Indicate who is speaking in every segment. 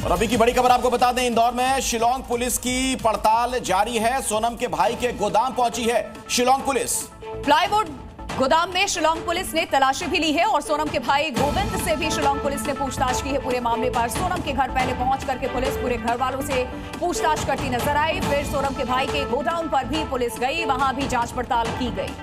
Speaker 1: और अभी की बड़ी खबर आपको बता दें, इंदौर में शिलांग पुलिस की पड़ताल जारी है। सोनम के भाई के गोदाम पहुंची है शिलांग पुलिस।
Speaker 2: प्लाईवुड गोदाम में शिलांग पुलिस ने तलाशी भी ली है और सोनम के भाई गोविंद से भी शिलांग पुलिस ने पूछताछ की है। पूरे मामले पर सोनम के घर पहले पहुंच करके पुलिस पूरे घर वालों से पूछताछ करती नजर आई। फिर सोनम के भाई के गोडाउन पर भी पुलिस गई, वहां भी जांच पड़ताल की गई।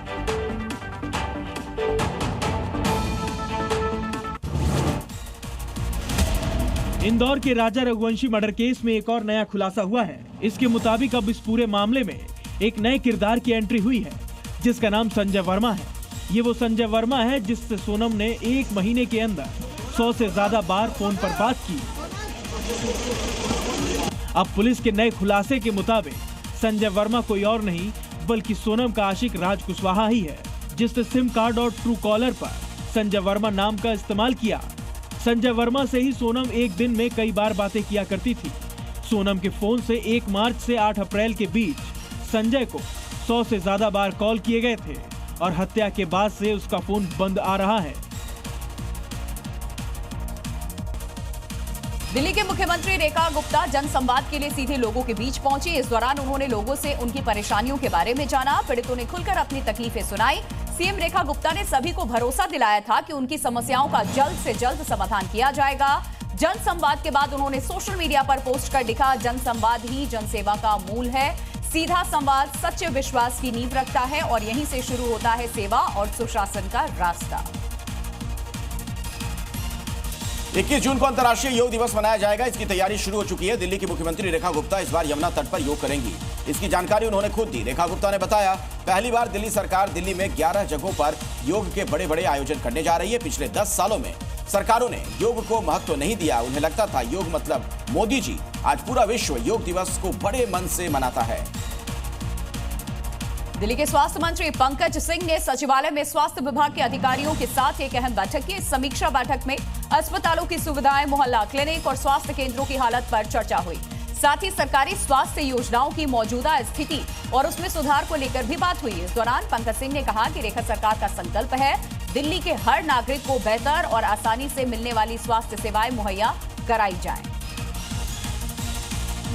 Speaker 3: इंदौर के राजा रघुवंशी मर्डर केस में एक और नया खुलासा हुआ है। इसके मुताबिक अब इस पूरे मामले में एक नए किरदार की एंट्री हुई है, जिसका नाम संजय वर्मा है। ये वो संजय वर्मा है जिससे सोनम ने 1 महीने के अंदर 100 से ज्यादा बार फोन पर बात की। अब पुलिस के नए खुलासे के मुताबिक संजय वर्मा कोई और नहीं बल्कि सोनम का आशिक राज कुशवाहा ही है, जिसने सिम कार्ड और ट्रू कॉलर पर संजय वर्मा नाम का इस्तेमाल किया। संजय वर्मा से ही सोनम एक दिन में कई बार बातें किया करती थी। सोनम के फोन से 1 मार्च से 8 अप्रैल के बीच संजय को 100 से ज्यादा बार कॉल किए गए थे और हत्या के बाद से उसका फोन बंद आ रहा है।
Speaker 2: दिल्ली के मुख्यमंत्री रेखा गुप्ता जनसंवाद के लिए सीधे लोगों के बीच पहुंची। इस दौरान उन्होंने लोगों से उनकी परेशानियों के बारे में जाना। पीड़ितों ने खुलकर अपनी तकलीफें सुनाई। सीएम रेखा गुप्ता ने सभी को भरोसा दिलाया था कि उनकी समस्याओं का जल्द से जल्द समाधान किया जाएगा। जनसंवाद के बाद उन्होंने सोशल मीडिया पर पोस्ट कर लिखा, जनसंवाद ही जनसेवा का मूल है। सीधा संवाद सच्चे विश्वास की नींव रखता है और यहीं से शुरू होता है सेवा और सुशासन का रास्ता।
Speaker 1: 21 जून को अंतर्राष्ट्रीय योग दिवस मनाया जाएगा। इसकी तैयारी शुरू हो चुकी है। दिल्ली की मुख्यमंत्री रेखा गुप्ता इस बार यमुना तट पर योग करेंगी। इसकी जानकारी उन्होंने खुद दी। रेखा गुप्ता ने बताया, पहली बार दिल्ली सरकार दिल्ली में 11 जगहों पर योग के बड़े बड़े आयोजन करने जा रही है। पिछले 10 सालों में सरकारों ने योग को महत्व नहीं दिया। उन्हें लगता था योग मतलब मोदी जी। आज पूरा विश्व योग दिवस को बड़े मन से मनाता है।
Speaker 2: दिल्ली के स्वास्थ्य मंत्री पंकज सिंह ने सचिवालय में स्वास्थ्य विभाग के अधिकारियों के साथ एक अहम बैठक की। इस समीक्षा बैठक में अस्पतालों की सुविधाएं, मोहल्ला क्लिनिक और स्वास्थ्य केंद्रों की हालत पर चर्चा हुई। साथ ही सरकारी स्वास्थ्य योजनाओं की मौजूदा स्थिति और उसमें सुधार को लेकर भी बात हुई। इस दौरान पंकज सिंह ने कहा कि रेखा सरकार का संकल्प है दिल्ली के हर नागरिक को बेहतर और आसानी से मिलने वाली स्वास्थ्य सेवाएं मुहैया कराई जाएं।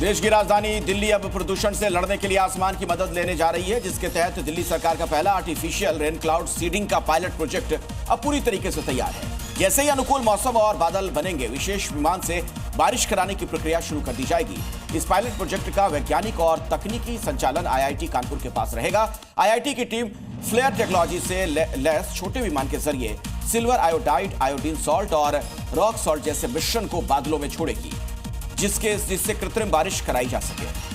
Speaker 1: देश की राजधानी दिल्ली अब प्रदूषण से लड़ने के लिए आसमान की मदद लेने जा रही है, जिसके तहत दिल्ली सरकार का पहला आर्टिफिशियल रेन क्लाउड सीडिंग का पायलट प्रोजेक्ट अब पूरी तरीके से तैयार है। जैसे ही अनुकूल मौसम और बादल बनेंगे, विशेष विमान से बारिश कराने की प्रक्रिया शुरू कर दी जाएगी। इस पायलट प्रोजेक्ट का वैज्ञानिक और तकनीकी संचालन आईआईटी कानपुर के पास रहेगा। आईआईटी की टीम फ्लेयर टेक्नोलॉजी से लैस छोटे विमान के जरिए सिल्वर आयोडाइड, आयोडीन सॉल्ट और रॉक सॉल्ट जैसे मिश्रण को बादलों में छोड़ेगी, जिससे कृत्रिम बारिश कराई जा सके।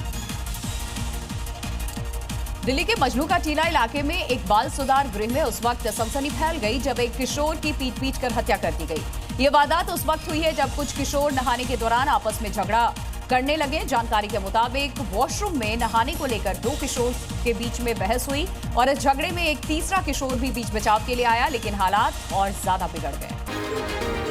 Speaker 2: दिल्ली के मजनू का टीला इलाके में एक बाल सुधार गृह में उस वक्त सनसनी फैल गई जब एक किशोर की पीट कर हत्या कर दी गई। ये वारदात उस वक्त हुई है जब कुछ किशोर नहाने के दौरान आपस में झगड़ा करने लगे। जानकारी के मुताबिक वॉशरूम में नहाने को लेकर 2 किशोर के बीच में बहस हुई और इस झगड़े में एक तीसरा किशोर भी बीच बचाव के लिए आया, लेकिन हालात और ज्यादा बिगड़ गए।